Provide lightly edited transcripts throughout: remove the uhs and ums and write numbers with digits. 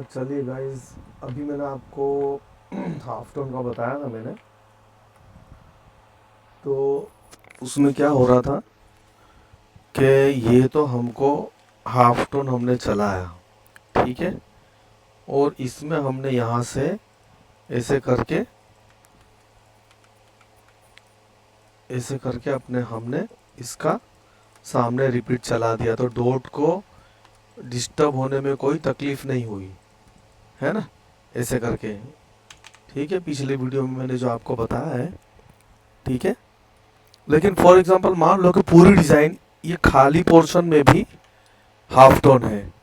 चलिए गाइस, अभी मैंने आपको हाफ टोन का बताया था मैंने। तो उसमें क्या हो रहा था कि ये तो हमको हाफ टोन हमने चलाया, ठीक है। और इसमें हमने यहाँ से ऐसे करके अपने हमने इसका सामने रिपीट चला दिया, तो डॉट को डिस्टर्ब होने में कोई तकलीफ नहीं हुई, है ना। ऐसे करके, ठीक है। पिछले वीडियो में मैंने जो आपको बताया है, ठीक है। लेकिन फॉर एग्जांपल मान लो कि पूरी डिज़ाइन ये खाली पोर्शन में भी हाफ टोन है।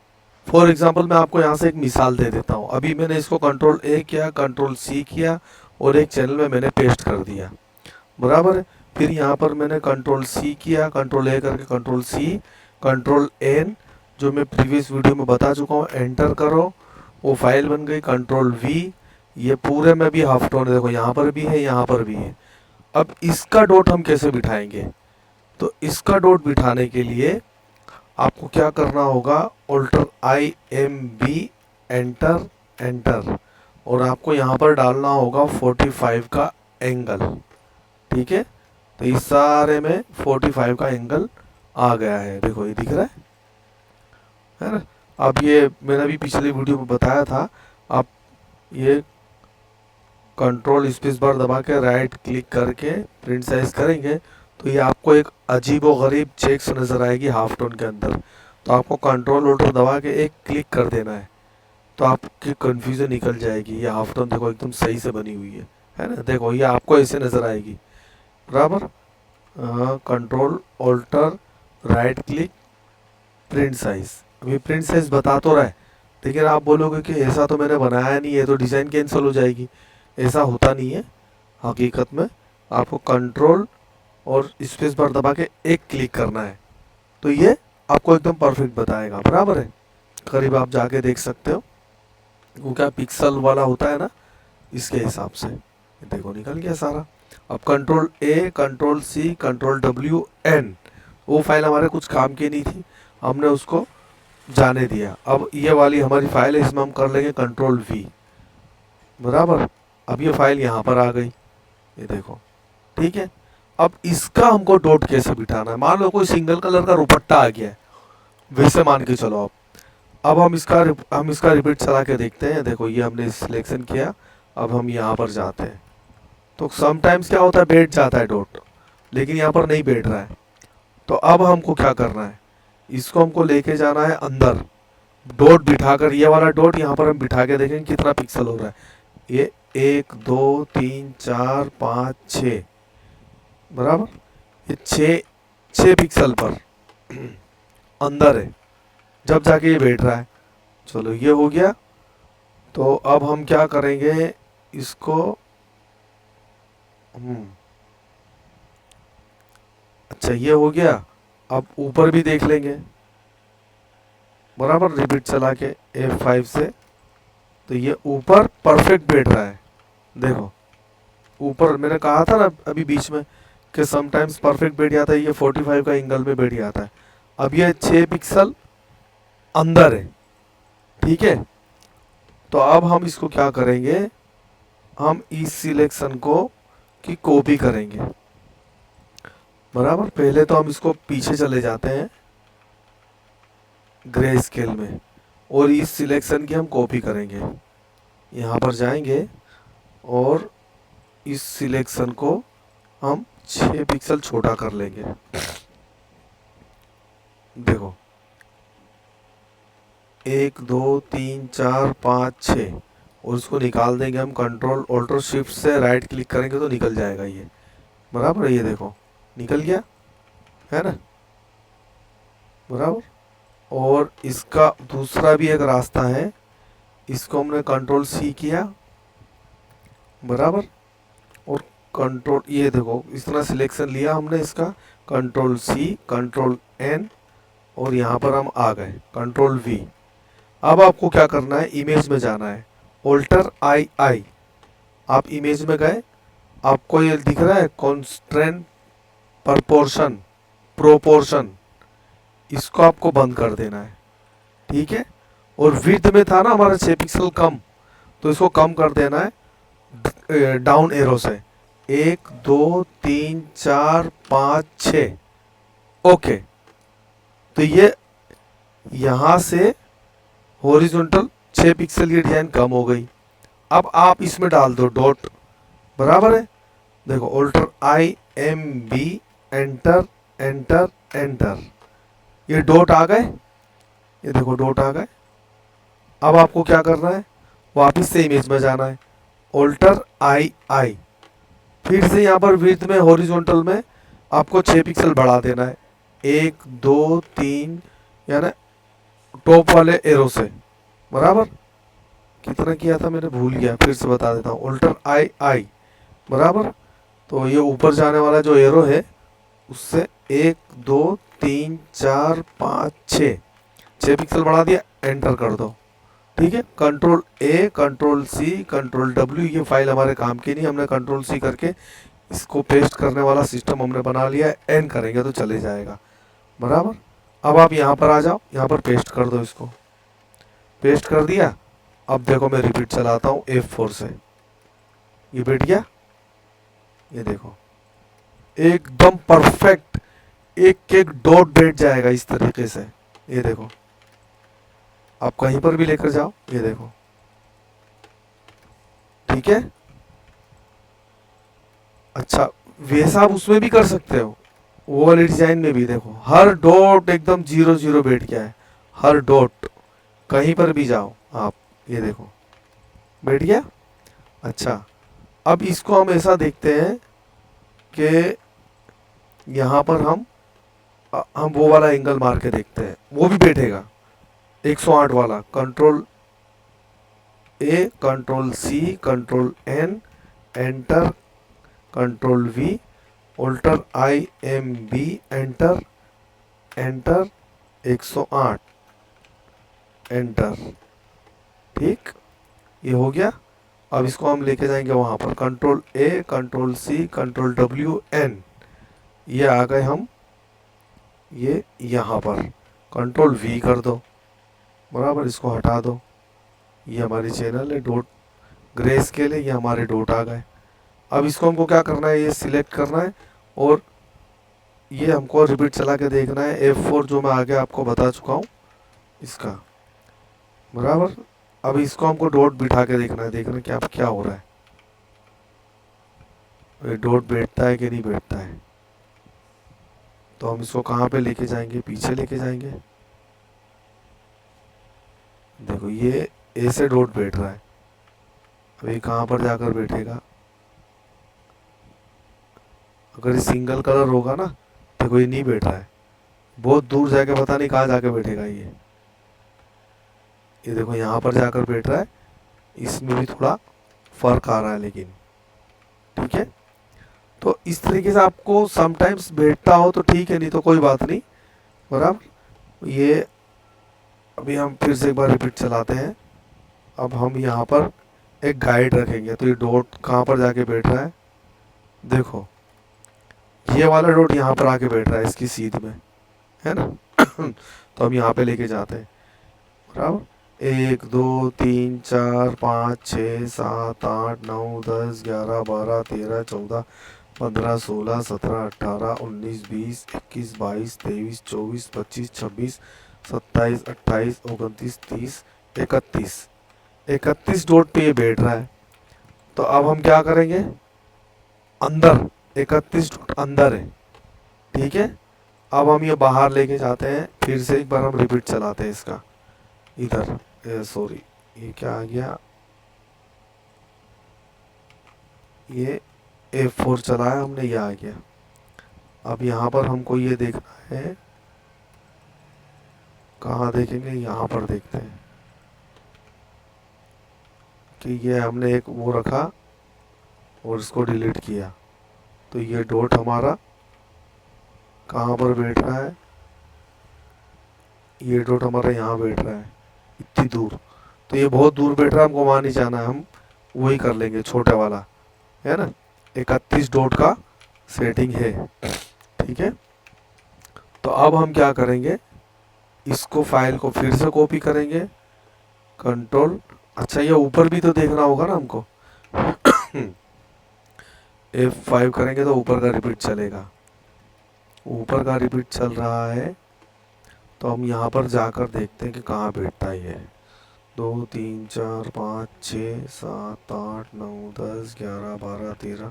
फॉर एग्जांपल मैं आपको यहाँ से एक मिसाल दे देता हूँ। अभी मैंने इसको कंट्रोल ए किया, कंट्रोल सी किया और एक चैनल में मैंने पेस्ट कर दिया, बराबर है। फिर यहाँ पर मैंने कंट्रोल सी किया, कंट्रोल ए करके कंट्रोल सी, कंट्रोल एन, जो मैं प्रीवियस वीडियो में बता चुका हूँ, एंटर करो, वो फाइल बन गई। कंट्रोल वी, ये पूरे में भी हाफ टोन है, देखो यहाँ पर भी है, यहाँ पर भी है। अब इसका डॉट हम कैसे बिठाएंगे? तो इसका डॉट बिठाने के लिए आपको क्या करना होगा, alt I M B, enter enter, और आपको यहाँ पर डालना होगा 45 का एंगल, ठीक है। तो इस सारे में 45 का एंगल आ गया है, देखो ये दिख रहा है ना। अब ये मैंने अभी पिछले वीडियो में बताया था, आप ये कंट्रोल स्पेस बार दबा के राइट क्लिक करके प्रिंट साइज करेंगे तो ये आपको एक अजीब व गरीब चेक्स नज़र आएगी हाफ टोन के अंदर। तो आपको कंट्रोल ऑल्टर दबा के एक क्लिक कर देना है, तो आपकी कन्फ्यूज़न निकल जाएगी। ये हाफ टोन देखो एकदम सही से बनी हुई है ना। देखो ये आपको ऐसे नज़र आएगी, बराबर। Control alt right click print size. अभी प्रिंट साइज बता तो रहा है, लेकिन आप बोलोगे कि ऐसा तो मैंने बनाया नहीं है, तो डिज़ाइन कैंसिल हो जाएगी। ऐसा होता नहीं है हकीकत में। आपको कंट्रोल और स्पेस बार दबा के एक क्लिक करना है, तो ये आपको एकदम परफेक्ट बताएगा, बराबर है। करीब आप जाके देख सकते हो, वो क्या पिक्सल वाला होता है ना, इसके हिसाब से। देखो निकल गया सारा। अब control A, control C, control W N, वो फाइल हमारे कुछ काम की नहीं थी, हमने उसको जाने दिया। अब ये वाली हमारी फाइल है, इसमें हम कर लेंगे कंट्रोल वी, बराबर। अब ये फाइल यहाँ पर आ गई, ये देखो, ठीक है। अब इसका हमको डॉट कैसे बिठाना है? मान लो कोई सिंगल कलर का दुपट्टा आ गया है, वैसे मान के चलो आप। अब हम इसका रिपीट चला के देखते हैं। देखो ये हमने सिलेक्शन किया, अब हम यहाँ पर जाते हैं, तो समटाइम्स क्या होता है, बैठ जाता है डॉट, लेकिन यहाँ पर नहीं बैठ रहा है। तो अब हमको क्या करना है, इसको हमको लेके जाना है अंदर, डॉट बिठाकर। ये वाला डॉट यहाँ पर हम बिठा के देखेंगे कितना पिक्सल हो रहा है। ये 1 2 3 4 5 6, बराबर। ये 6 पिक्सल पर अंदर है, जब जाके ये बैठ रहा है। चलो ये हो गया। तो अब हम क्या करेंगे, इसको अच्छा ये हो गया। अब ऊपर भी देख लेंगे, बराबर, रिपीट चला के F5 से। तो ये ऊपर परफेक्ट बैठ रहा है, देखो ऊपर। मैंने कहा था ना अभी बीच में कि समटाइम्स परफेक्ट बैठ जाता है, ये 45 का एंगल में बैठ जाता है। अब ये 6 पिक्सल अंदर है, ठीक है। तो अब हम इसको क्या करेंगे, हम इस सिलेक्शन को की कॉपी करेंगे, बराबर। पहले तो हम इसको पीछे चले जाते हैं ग्रे स्केल में, और इस सिलेक्शन की हम कॉपी करेंगे। यहाँ पर जाएंगे और इस सिलेक्शन को हम 6 पिक्सल छोटा कर लेंगे, देखो 1 2 3 4 5 6, और उसको निकाल देंगे हम। कंट्रोल ऑल्टर शिफ्ट से राइट क्लिक करेंगे तो निकल जाएगा ये, बराबर। ये देखो निकल गया, है ना, बराबर। और इसका दूसरा भी एक रास्ता है, इसको हमने कंट्रोल सी किया, बराबर। और कंट्रोल, ये देखो इस तरह सिलेक्शन लिया हमने इसका, कंट्रोल सी, कंट्रोल एन, और यहाँ पर हम आ गए कंट्रोल वी। अब आपको क्या करना है, इमेज में जाना है, ऑल्टर आई आई। आप इमेज में गए, आपको ये दिख रहा है कॉन्स्ट्रेंट प्रपोर्शन, प्रोपोर्शन, इसको आपको बंद कर देना है, ठीक है। और विड्थ में था ना हमारा 6 पिक्सल कम, तो इसको कम कर देना है डाउन एरो से, 1 2 3 4 5 6। ओके, तो ये यहाँ से हॉरिजॉन्टल 6 पिक्सल की डिजाइन कम हो गई। अब आप इसमें डाल दो डॉट, बराबर है। देखो alt I M B, enter enter enter, ये डॉट आ गए, ये देखो डॉट आ गए। अब आपको क्या करना है, वापस से इमेज में जाना है, ऑल्टर आई आई, फिर से यहाँ पर विड्थ में हॉरिजॉन्टल में आपको 6 पिक्सल बढ़ा देना है, 1 2 3, यानी टॉप वाले एरो से, बराबर। कितना किया था मैंने भूल गया, फिर से बता देता हूँ, ऑल्टर आई आई, बराबर। तो ये ऊपर जाने वाला जो एरो है उससे 1 2 3 4 5 6 पिक्सल बढ़ा दिया, एंटर कर दो। ठीक है, control A, control C, control W, ये फाइल हमारे काम की नहीं, हमने कंट्रोल सी करके इसको पेस्ट करने वाला सिस्टम हमने बना लिया है, एन करेंगे तो चले जाएगा, बराबर। अब आप यहाँ पर आ जाओ, यहाँ पर पेस्ट कर दो, इसको पेस्ट कर दिया। अब देखो मैं रिपीट चलाता हूँ F4 से, ये बैठ गया, ये देखो एकदम परफेक्ट, एक एक डॉट बैठ जाएगा इस तरीके से, ये देखो। आप कहीं पर भी लेकर जाओ, ये देखो, ठीक है। अच्छा, वैसा आप उसमें भी कर सकते हो, वो वाली डिजाइन में भी देखो, हर डॉट एकदम 0 0 बैठ गया है, हर डॉट, कहीं पर भी जाओ आप, ये देखो बैठ गया। अच्छा, अब इसको हम ऐसा देखते हैं कि यहाँ पर हम वो वाला एंगल मार के देखते हैं, वो भी बैठेगा 108 वाला, control A, control C, control N, enter, control V, alt I M B, enter enter, 108 enter, ठीक, ये हो गया। अब इसको हम लेके जाएंगे वहां पर, control A, control C, control W, N, ये आ गए हम, ये यहाँ पर कंट्रोल वी कर दो, बराबर, इसको हटा दो। ये हमारी चैनल है डॉट ग्रे स्केल है, ये हमारे डॉट आ गए। अब इसको हमको क्या करना है, ये सिलेक्ट करना है और ये हमको रिपीट चला के देखना है, F4 जो मैं आगे आपको बता चुका हूँ इसका, बराबर। अब इसको हमको डॉट बिठा के देखना है, देखना क्या क्या हो रहा है, ये डॉट बैठता है कि नहीं बैठता है। तो हम इसको कहाँ पे लेके जाएंगे, पीछे लेके जाएंगे। देखो ये ऐसे डॉट बैठ रहा है, अभी कहाँ पर जाकर बैठेगा, अगर ये सिंगल कलर होगा ना, देखो ये नहीं बैठ रहा है, बहुत दूर जाके पता नहीं कहाँ जाके बैठेगा ये देखो यहाँ पर जाकर बैठ रहा है, इसमें भी थोड़ा फर्क आ रहा है लेकिन, ठीक है। तो इस तरीके से आपको समटाइम्स बैठता हो तो ठीक है, नहीं तो कोई बात नहीं, बराबर। ये अभी हम फिर से एक बार रिपीट चलाते हैं। अब हम यहाँ पर एक गाइड रखेंगे, तो ये डॉट कहाँ पर जाके बैठ रहा है, देखो ये वाला डॉट यहाँ पर आके बैठ रहा है इसकी सीध में, है ना। तो हम यहाँ पे लेके जाते हैं, बराबर। 1 2 3 4 5 6 7 8 9 10 11 12 13 14 15 16 17 18 19 20 21 22 23 24 25 26 27 28 29 30 31 31 डॉट पे ये बैठ रहा है। तो अब हम क्या करेंगे, अंदर 31 डॉट अंदर है, ठीक है। अब हम ये बाहर लेके जाते हैं, फिर से एक बार हम रिपीट चलाते हैं इसका, इधर सॉरी ये क्या आ गया, ये F4 चलाया हमने, ये आ गया। अब यहाँ पर हमको ये देखना है, कहाँ देखेंगे, यहाँ पर देखते हैं कि ये हमने एक वो रखा और इसको डिलीट किया, तो ये डॉट हमारा कहाँ पर बैठ रहा है, ये डॉट हमारा यहाँ बैठ रहा है इतनी दूर, तो ये बहुत दूर बैठ रहा है, हमको वहाँ नहीं जाना है, हम वही कर लेंगे छोटे वाला, है ना। 31 डॉट का सेटिंग है, ठीक है। तो अब हम क्या करेंगे, इसको फाइल को फिर से कॉपी करेंगे, कंट्रोल, अच्छा ये ऊपर भी तो देखना होगा ना हमको। F5 करेंगे तो ऊपर का रिपीट चलेगा, ऊपर का रिपीट चल रहा है। तो हम यहाँ पर जाकर देखते हैं कि कहाँ बैठता है ये। 2 3 4 5 6 7 8 9 10 11 12 13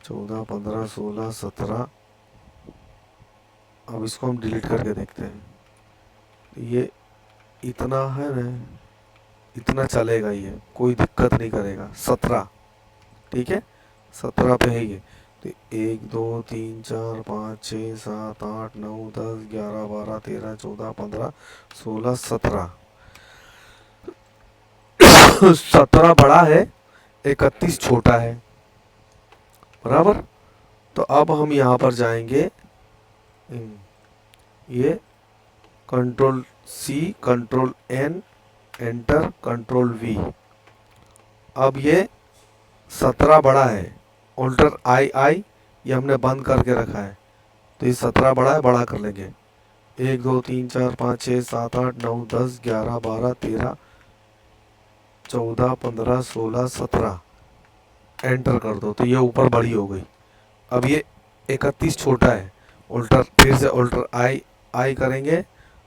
14 15 16 17। अब इसको हम डिलीट करके देखते हैं। ये इतना है ना, इतना चलेगा, ये कोई दिक्कत नहीं करेगा। 17, ठीक है, 17 पे है ये। तो 1 2 3 4 5 6 7 8 9 10 11 12 13 14 15 16 17। 17 बड़ा है, 31 छोटा है, बराबर। तो अब हम यहाँ पर जाएंगे, ये control C, control N, enter, control V। अब ये 17 बड़ा है, ऑल्टर I ये हमने बंद करके रखा है, तो ये 17 बड़ा है, बड़ा कर लेंगे। 1 2 3 4 5 6 7 8 9 10 11 12 13 14 15 16 17। एंटर कर दो तो ये ऊपर बड़ी हो गई। अब ये 31 छोटा है, ऑल्टर, फिर से ऑल्टर I करेंगे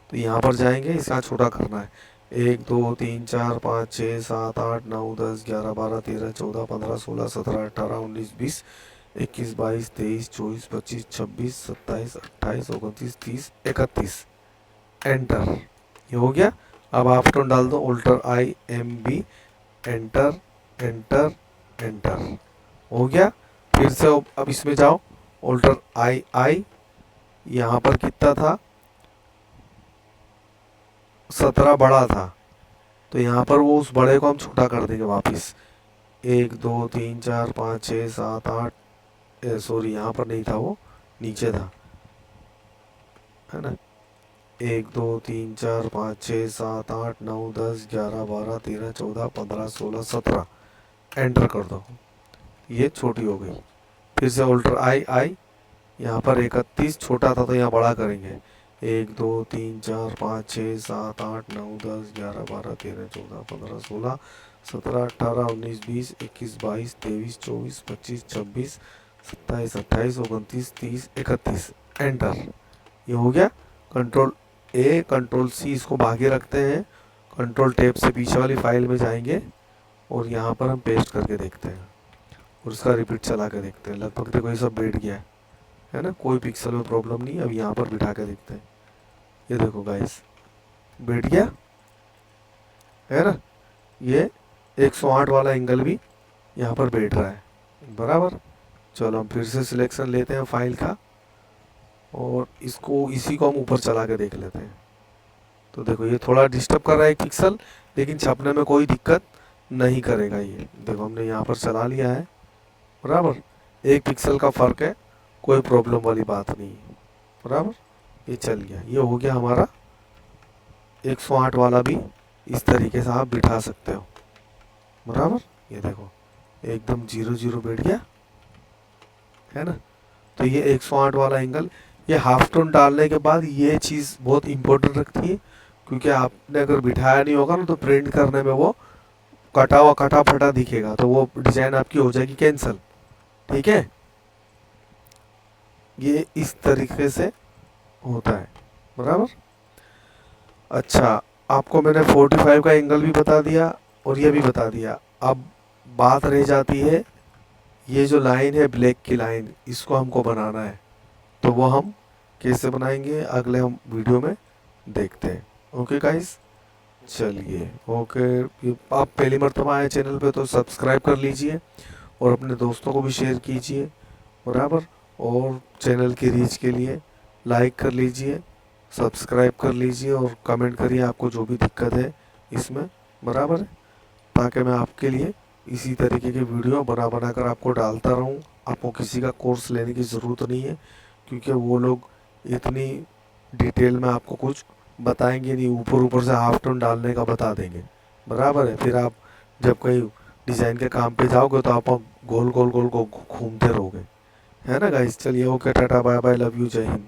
तो यहाँ पर जाएंगे, इसका छोटा करना है। 1 2 3 4 5 6 7 8 9 10 11 12 13 14 15 16 17 18 19 20 21 22 23 24 25 26 27 28 29 30 31। एंटर, ये हो गया। अब हाफ टोन डाल दो, alt IMB, enter enter enter, हो गया। फिर से अब इसमें जाओ, ऑल्टर I यहाँ पर कितना था, 17 बड़ा था, तो यहाँ पर वो उस बड़े को हम छोटा कर देंगे वापस। 1 2 3 4 5 6 7 8, सॉरी यहाँ पर नहीं था, वो नीचे था, है ना। 1 2 3 4 5 6 7 8 9 10 11 12 13 14 15 16 17। एंटर कर दो, ये छोटी हो गई। फिर से ऑल्टर I यहाँ पर 31 छोटा था तो यहाँ बड़ा करेंगे। 1 2 3 4 5 6 7 8 9 10 11 12 13 14 15 16 17 18 19 20 21 22 23 24 25 26 27 28 29 30 31। एंटर, ये हो गया। कंट्रोल A, कंट्रोल C इसको भागे रखते हैं, कंट्रोल टैब से पीछे वाली फाइल में जाएंगे और यहाँ पर हम पेस्ट करके देखते हैं और उसका रिपीट चला के देखते हैं। लगभग देखो ये सब बैठ गया है ना, कोई पिक्सल में प्रॉब्लम नहीं। अब यहाँ पर बिठा के देखते हैं, ये देखो गाइस बैठ गया है ना। ये 108 वाला एंगल भी यहाँ पर बैठ रहा है, बराबर। चलो हम फिर से सिलेक्शन लेते हैं फाइल का और इसको, इसी को हम ऊपर चला के देख लेते हैं। तो देखो ये थोड़ा डिस्टर्ब कर रहा है एक पिक्सल, लेकिन छपने में कोई दिक्कत नहीं करेगा। ये देखो हमने यहाँ पर चला लिया है, बराबर। 1 पिक्सल का फ़र्क है, कोई प्रॉब्लम वाली बात नहीं है, बराबर। ये चल गया, ये हो गया हमारा 108 वाला भी। इस तरीके से आप बिठा सकते हो, बराबर। ये देखो एकदम 0 0 बैठ गया है ना। तो ये 108 वाला एंगल, ये हाफ टोन डालने के बाद ये चीज़ बहुत इम्पोर्टेंट रखती है, क्योंकि आपने अगर बिठाया नहीं होगा ना तो प्रिंट करने में वो कटा हुआ कटा फटा दिखेगा, तो वो डिज़ाइन आपकी हो जाएगी कैंसिल, ठीक है। ये इस तरीके से होता है, बराबर। अच्छा, आपको मैंने 45 का एंगल भी बता दिया और ये भी बता दिया। अब बात रह जाती है, ये जो लाइन है ब्लैक की लाइन, इसको हमको बनाना है, तो वो हम कैसे बनाएंगे अगले हम वीडियो में देखते हैं। ओके गाइस, चलिए ओके। आप पहली मर्तबा आए चैनल पे तो सब्सक्राइब कर लीजिए और अपने दोस्तों को भी शेयर कीजिए, बराबर। और चैनल की रीच के लिए लाइक कर लीजिए, सब्सक्राइब कर लीजिए और कमेंट करिए आपको जो भी दिक्कत है इसमें, बराबर है, ताकि मैं आपके लिए इसी तरीके की वीडियो बना कर आपको डालता रहूं। आपको किसी का कोर्स लेने की ज़रूरत नहीं है, क्योंकि वो लोग इतनी डिटेल में आपको कुछ बताएंगे नहीं, ऊपर ऊपर से हाफ टोन डालने का बता देंगे, बराबर है। फिर आप जब कहीं डिज़ाइन के काम पे जाओगे तो आप गोल गोल गोल घूमते रहोगे, है ना गाइस। चलिए okay, tata bye bye, love you, जय हिंद।